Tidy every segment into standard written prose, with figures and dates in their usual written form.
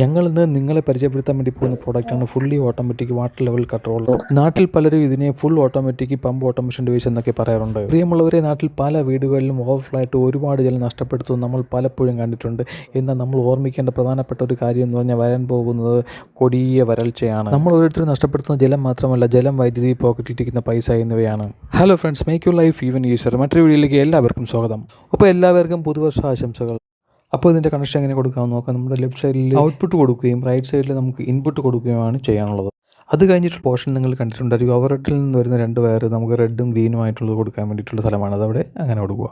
ഞങ്ങളിന്ന് നിങ്ങളെ പരിചയപ്പെടുത്താൻ വേണ്ടി പോകുന്ന പ്രോഡക്റ്റാണ് fully automatic water level control. നാട്ടിൽ പലരും ഇതിനെ full automatic pump automation device എന്നൊക്കെ പറയാറുണ്ട്. പ്രിയമുള്ളവരെ, നാട്ടിൽ പല വീടുകളിലും ഓവർഫ്ലോ ആയിട്ട് ഒരുപാട് ജലം നഷ്ടപ്പെടുത്തുന്നത് നമ്മൾ പലപ്പോഴും കണ്ടിട്ടുണ്ട്. എന്നാൽ നമ്മൾ ഓർമ്മിക്കേണ്ട പ്രധാനപ്പെട്ട ഒരു കാര്യം എന്ന് പറഞ്ഞാൽ വരാൻ പോകുന്നത് കൊടിയ വരൾച്ചയാണ്. നമ്മൾ ഓരോരുത്തരും നഷ്ടപ്പെടുത്തുന്ന ജലം മാത്രമല്ല, ജലം, വൈദ്യുതി, പോക്കറ്റിലിരിക്കുന്ന പൈസ എന്നിവയാണ്. Hello friends, make your life even easier. മറ്റൊരു വീഡിയോയിലേക്ക് എല്ലാവർക്കും സ്വാഗതം. അപ്പോൾ എല്ലാവർക്കും പുതുവർഷ ആശംസകൾ. അപ്പോൾ ഇതിൻ്റെ കണക്ഷൻ എങ്ങനെ കൊടുക്കാമെന്ന് നോക്കാം. നമ്മുടെ ലെഫ്റ്റ് സൈഡിൽ ഔട്ട്പുട്ട് കൊടുക്കുകയും റൈറ്റ് സൈഡിൽ നമുക്ക് ഇൻപുട്ട് കൊടുക്കുകയുമാണ് ചെയ്യാനുള്ളത്. അത് കഴിഞ്ഞിട്ട് പോർഷൻ നിങ്ങൾ കണ്ടിട്ടുണ്ടായിരിക്കും. ഓവർഹെഡിൽ നിന്ന് വരുന്ന 2 വയർ നമുക്ക് റെഡും ഗ്രീനും ആയിട്ടുള്ളത് കൊടുക്കാൻ വേണ്ടിയിട്ടുള്ള സ്ഥലമാണ്. അതവിടെ അങ്ങനെ കൊടുക്കുക.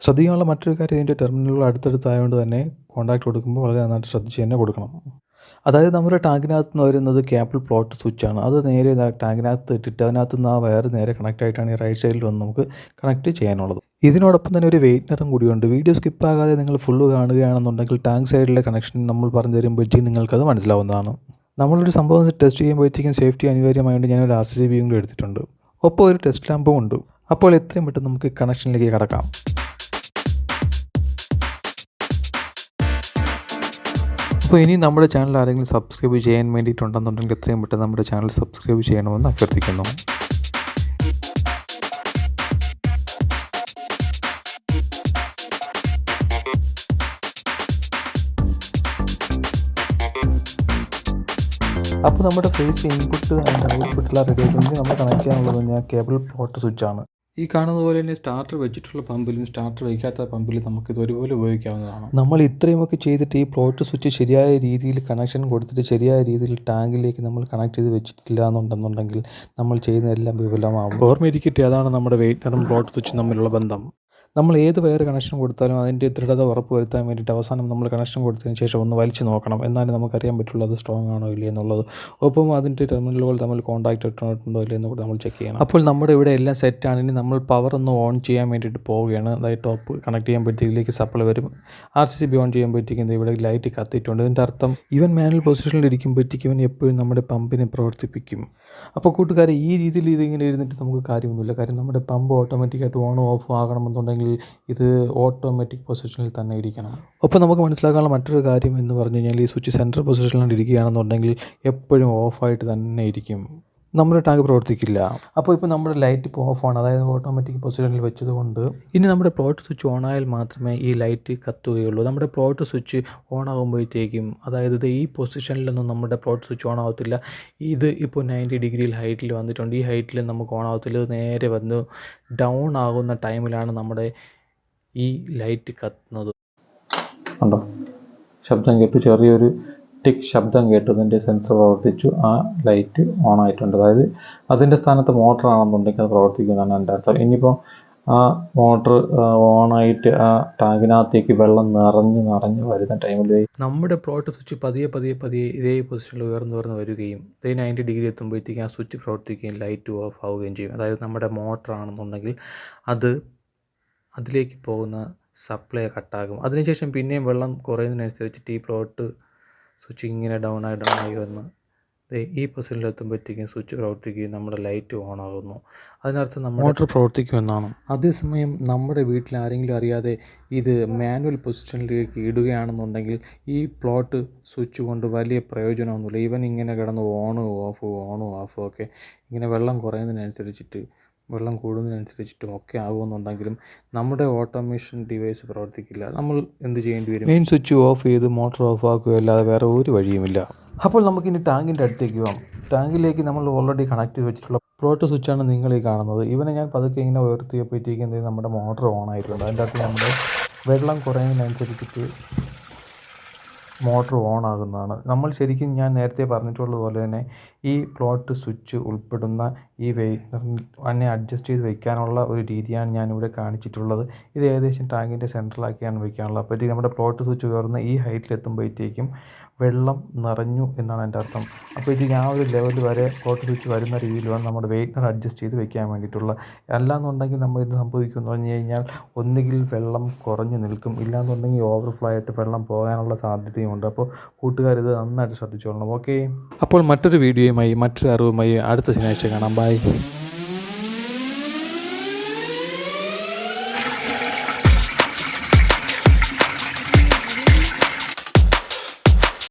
ശ്രദ്ധിക്കാനുള്ള മറ്റൊരു കാര്യം, ഇതിൻ്റെ ടെർമിനലുകൾ അടുത്തടുത്തായതുകൊണ്ട് തന്നെ കോൺടാക്റ്റ് കൊടുക്കുമ്പോൾ വളരെ നന്നായിട്ട് ശ്രദ്ധിച്ച് തന്നെ കൊടുക്കണം. അതായത് നമ്മുടെ ടാങ്കിനകത്ത് നിന്ന് വരുന്നത് കേബിൾ പ്ലോട്ട് സ്വിച്ചാണ്. അത് നേരെ ടാങ്കിനകത്ത് ഇട്ടിട്ട് അതിനകത്ത് നിന്ന് ആ വയർ നേരെ കണക്റ്റ് ആയിട്ടാണ് ഈ റൈറ്റ് സൈഡിൽ വന്ന് നമുക്ക് കണക്റ്റ് ചെയ്യാനുള്ളത്. ഇതിനോടൊപ്പം തന്നെ ഒരു വെയിറ്റ്നറും കൂടിയുണ്ട്. വീഡിയോ സ്കിപ്പാകാതെ നിങ്ങൾ ഫുള്ള് കാണുകയാണെന്നുണ്ടെങ്കിൽ ടാങ്ക് സൈഡിലെ കണക്ഷൻ നമ്മൾ പറഞ്ഞു തരുമ്പോഴത്തേക്കും നിങ്ങൾക്കത് മനസ്സിലാവുന്നതാണ്. നമ്മളൊരു സംഭവം ടെസ്റ്റ് ചെയ്യുമ്പോഴത്തേക്കും സേഫ്റ്റി അനിവാര്യമായതുകൊണ്ട് ഞാനൊരു RCB കൂടി എടുത്തിട്ടുണ്ട്. ഒപ്പം ഒരു ടെസ്റ്റ് ലാമ്പും ഉണ്ട്. അപ്പോൾ എത്രയും പെട്ടെന്ന് നമുക്ക് കണക്ഷനിലേക്ക് കടക്കാം. അപ്പോൾ ഇനി നമ്മുടെ ചാനൽ ആരെങ്കിലും സബ്സ്ക്രൈബ് ചെയ്യാൻ വേണ്ടിയിട്ടുണ്ടെന്നുണ്ടെങ്കിൽ എത്രയും പെട്ടെന്ന് നമ്മുടെ ചാനൽ സബ്സ്ക്രൈബ് ചെയ്യണമെന്ന് അഭ്യർത്ഥിക്കുന്നു. അപ്പോൾ നമ്മുടെ ഫേസ് ഇൻപുട്ട് ആൻഡ് ഔട്ട്പുട്ടെല്ലാം റെഡി ആയിട്ടുണ്ടെങ്കിൽ നമ്മൾ കണക്ട് ചെയ്യാനുള്ളത് ഞാൻ കേബിൾ പ്ലോട്ട് സ്വിച്ചാണ്. ഈ കാണുന്ന പോലെ തന്നെ സ്റ്റാർട്ടർ വെച്ചിട്ടുള്ള പമ്പിലും സ്റ്റാർട്ടർ വയ്ക്കാത്ത പമ്പിലും നമുക്കിത് ഒരുപോലെ ഉപയോഗിക്കാവുന്നതാണ്. നമ്മൾ ഇത്രയുമൊക്കെ ചെയ്തിട്ട് ഈ പ്ലോട്ട് സ്വിച്ച് ശരിയായ രീതിയിൽ കണക്ഷൻ കൊടുത്തിട്ട് ശരിയായ രീതിയിൽ ടാങ്കിലേക്ക് നമ്മൾ കണക്ട് ചെയ്ത് വെച്ചിട്ടില്ല എന്നുണ്ടെന്നുണ്ടെങ്കിൽ നമ്മൾ ചെയ്യുന്നതെല്ലാം വിഫലമാകും. ഓർമ്മയിരിക്കട്ടെ, അതാണ് നമ്മുടെ വെയിറ്റ്നറും പ്ലോട്ട് സ്വിച്ചും തമ്മിലുള്ള ബന്ധം. നമ്മൾ ഏത് വയർ കണക്ഷൻ കൊടുത്താലും അതിൻ്റെ ദൃഢത ഉറപ്പ് വരുത്താൻ വേണ്ടിയിട്ട് അവസാനം നമ്മൾ കണക്ഷൻ കൊടുത്തതിന് ശേഷം ഒന്ന് വലിച്ചു നോക്കണം. എന്നാലും നമുക്കറിയാൻ പറ്റുള്ളൂ അത് സ്ട്രോങ് ആണോ ഇല്ലേ എന്നുള്ളത്. ഒപ്പം അതിൻ്റെ ടെർമിനലുകൾ തമ്മിൽ കോൺടാക്റ്റ് ഇട്ടുണ്ടോ ഇല്ലേ എന്ന് കൂടി നമ്മൾ ചെക്ക് ചെയ്യണം. അപ്പോൾ നമ്മുടെ ഇവിടെ എല്ലാം സെറ്റാണ്. ഇനി നമ്മൾ പവർ ഒന്ന് ഓൺ ചെയ്യാൻ വേണ്ടിയിട്ട് പോവുകയാണ്. അതായത് ടോപ്പ് കണക്ട് ചെയ്യുമ്പോഴത്തേക്കിലേക്ക് സപ്ലൈ വരും. RCB ഓൺ ചെയ്യുമ്പോഴത്തേക്കും ഇവിടെ ലൈറ്റ് കത്തിയിട്ടുണ്ട്. ഇതിൻ്റെ അർത്ഥം ഇവൻ മാനുവൽ പൊസിഷനിൽ ഇരിക്കുമ്പോഴത്തേക്കും ഇവൻ എപ്പോഴും നമ്മുടെ പമ്പിനെ പ്രവർത്തിപ്പിക്കും. അപ്പോൾ കൂട്ടുകാരെ, ഈ രീതിയിൽ ഇതിങ്ങനെ ഇരുന്നിട്ട് നമുക്ക് കാര്യമൊന്നുമില്ല. കാര്യം നമ്മുടെ പമ്പ് ഓട്ടോമാറ്റിക്കായിട്ട് ഓണും ഓഫും ആകണമെന്നുണ്ടെങ്കിൽ ഇത് ഓട്ടോമാറ്റിക് പൊസിഷനിൽ തന്നെ ഇരിക്കണം. ഒപ്പം നമുക്ക് മനസ്സിലാക്കാനുള്ള മറ്റൊരു കാര്യം എന്ന് പറഞ്ഞു കഴിഞ്ഞാൽ ഈ സ്വിച്ച് സെൻട്രൽ പൊസിഷനിൽ ഇരിക്കുകയാണെന്നുണ്ടെങ്കിൽ എപ്പോഴും ഓഫായിട്ട് തന്നെ ഇരിക്കും, നമ്മുടെ ടാങ്ക് പ്രവർത്തിക്കില്ല. അപ്പോൾ ഇപ്പോൾ നമ്മുടെ ലൈറ്റ് ഇപ്പോൾ ഓഫാണ്, അതായത് ഓട്ടോമാറ്റിക് പൊസിഷനിൽ വെച്ചതുകൊണ്ട് ഇനി നമ്മുടെ പ്ലോട്ട് സ്വിച്ച് ഓണായാൽ മാത്രമേ ഈ ലൈറ്റ് കത്തുകയുള്ളൂ. നമ്മുടെ പ്ലോട്ട് സ്വിച്ച് ഓൺ ആകുമ്പോഴത്തേക്കും, അതായത് ഈ പൊസിഷനിലൊന്നും നമ്മുടെ പ്ലോട്ട് സ്വിച്ച് ഓൺ ആകത്തില്ല. ഇത് ഇപ്പോൾ 90 ഡിഗ്രിയിൽ ഹൈറ്റിൽ വന്നിട്ടുണ്ട്. ഈ ഹൈറ്റിൽ നമുക്ക് ഓൺ ആകത്തില്ല. നേരെ വന്ന് ഡൗൺ ആകുന്ന ടൈമിലാണ് നമ്മുടെ ഈ ലൈറ്റ് കത്തുന്നത്. ഉണ്ടോ? ശബ്ദം കേട്ടു, ചെറിയൊരു ടിക്ക് ശബ്ദം കേട്ടു. അതിൻ്റെ സെൻസർ പ്രവർത്തിച്ചു, ആ ലൈറ്റ് ഓൺ ആയിട്ടുണ്ട്. അതായത് അതിൻ്റെ സ്ഥാനത്ത് മോട്ടർ ആണെന്നുണ്ടെങ്കിൽ അത് പ്രവർത്തിക്കുന്നതാണ് എൻ്റെ അർത്ഥം. ഇനിയിപ്പോൾ ആ മോട്ടർ ഓണായിട്ട് ആ ടാങ്കിനകത്തേക്ക് വെള്ളം നിറഞ്ഞ് വരുന്ന ടൈമിൽ നമ്മുടെ പ്ലോട്ട് സ്വിച്ച് പതിയെ ഇതേ പൊസിഷനിൽ ഉയർന്നു വരികയും 90 ഡിഗ്രി എത്തുമ്പോഴത്തേക്കും ആ സ്വിച്ച് പ്രവർത്തിക്കുകയും ലൈറ്റ് ഓഫ് ആവുകയും ചെയ്യും. അതായത് നമ്മുടെ മോട്ടർ ആണെന്നുണ്ടെങ്കിൽ അതിലേക്ക് പോകുന്ന സപ്ലൈ കട്ടാകും. അതിനുശേഷം പിന്നെയും വെള്ളം കുറയുന്നതിനനുസരിച്ചിട്ട് ഈ പ്ലോട്ട് സ്വിച്ച് ഇങ്ങനെ ഡൗൺ ആയി വന്ന് ഈ പൊസിഷനിൽ എത്തുമ്പോഴത്തേക്കും സ്വിച്ച് പ്രവർത്തിക്കുകയും നമ്മുടെ ലൈറ്റ് ഓൺ ആകുന്നു. അതിനർത്ഥം നമ്മുടെ മോട്ടർ പ്രവർത്തിക്കുമെന്നാണ്. അതേസമയം നമ്മുടെ വീട്ടിൽ ആരെങ്കിലും അറിയാതെ ഇത് മാനുവൽ പൊസിഷനിലേക്ക് ഇടുകയാണെന്നുണ്ടെങ്കിൽ ഈ പ്ലോട്ട് സ്വിച്ച് കൊണ്ട് വലിയ പ്രയോജനമൊന്നുമില്ല. ഈവൻ ഇങ്ങനെ കിടന്ന് ഓണും ഓഫും ഒക്കെ ഇങ്ങനെ വെള്ളം കുറയുന്നതിനനുസരിച്ചിട്ട് വെള്ളം കൂടുന്നതിനനുസരിച്ചിട്ടും ഒക്കെ ആകുമെന്നുണ്ടെങ്കിലും നമ്മുടെ ഓട്ടോമേഷൻ ഡിവൈസ് പ്രവർത്തിക്കില്ല. നമ്മൾ എന്ത് ചെയ്യേണ്ടി വരും? മെയിൻ സ്വിച്ച് ഓഫ് ചെയ്ത് മോട്ടോർ ഓഫ് ആക്കുകയല്ലാതെ വേറെ ഒരു വഴിയുമില്ല. അപ്പോൾ നമുക്കിനി ടാങ്കിൻ്റെ അടുത്തേക്ക് പോകാം. ടാങ്കിലേക്ക് നമ്മൾ ഓൾറെഡി കണക്ട് ചെയ്ത് വെച്ചിട്ടുള്ള പ്ലോട്ട് സ്വിച്ചാണ് നിങ്ങൾ ഈ കാണുന്നത്. ഇവനെ ഞാൻ പതുക്കെ ഇങ്ങനെ ഉയർത്തിയപ്പോഴത്തേക്കും എന്തെങ്കിലും നമ്മുടെ മോട്ടർ ഓൺ ആയിട്ടുണ്ട്. അതിൻ്റെ അകത്ത് നമ്മുടെ വെള്ളം കുറയുന്നതിനനുസരിച്ചിട്ട് മോട്ടർ ഓൺ ആകുന്നതാണ്. നമ്മൾ ശരിക്കും ഞാൻ നേരത്തെ പറഞ്ഞിട്ടുള്ളതുപോലെ തന്നെ ഈ പ്ലോട്ട് സ്വിച്ച് ഉൾപ്പെടുന്ന ഈ വെയിറ്റിനെ അഡ്ജസ്റ്റ് ചെയ്ത് വയ്ക്കാനുള്ള ഒരു രീതിയാണ് ഞാനിവിടെ കാണിച്ചിട്ടുള്ളത്. ഇത് ഏകദേശം ടാങ്കിൻ്റെ സെൻട്രലാക്കിയാണ് വയ്ക്കാനുള്ളത്. അപ്പോഴത്തേക്കും നമ്മുടെ പ്ലോട്ട് സ്വിച്ച് ഉയർന്ന് ഈ ഹൈറ്റിലെത്തുമ്പോഴത്തേക്കും വെള്ളം നിറഞ്ഞു എന്നാണ് എൻ്റെ അർത്ഥം. അപ്പോഴത്തേക്കും ആ ഒരു ലെവൽ വരെ പ്ലോട്ട് സ്വിച്ച് വരുന്ന രീതിയിൽ വേണം നമ്മുടെ വെയിറ്റിനെ അഡ്ജസ്റ്റ് ചെയ്ത് വയ്ക്കാൻ വേണ്ടിയിട്ടുള്ള. അല്ലാന്നുണ്ടെങ്കിൽ നമ്മൾ ഇത് സംഭവിക്കുമെന്ന് പറഞ്ഞു കഴിഞ്ഞാൽ ഒന്നുകിൽ വെള്ളം കുറഞ്ഞു നിൽക്കും, ഇല്ലാന്നുണ്ടെങ്കിൽ ഓവർഫ്ലോ ആയിട്ട് വെള്ളം പോകാനുള്ള സാധ്യതയുമുണ്ട്. അപ്പോൾ കൂട്ടുകാരിത് നന്നായിട്ട് ശ്രദ്ധിച്ചോളണം. ഓക്കെ, അപ്പോൾ മറ്റൊരു വീഡിയോയുമായി മറ്റൊരു അറിവുമായി അടുത്ത ശനിയാഴ്ച കാണാം. ബൈ.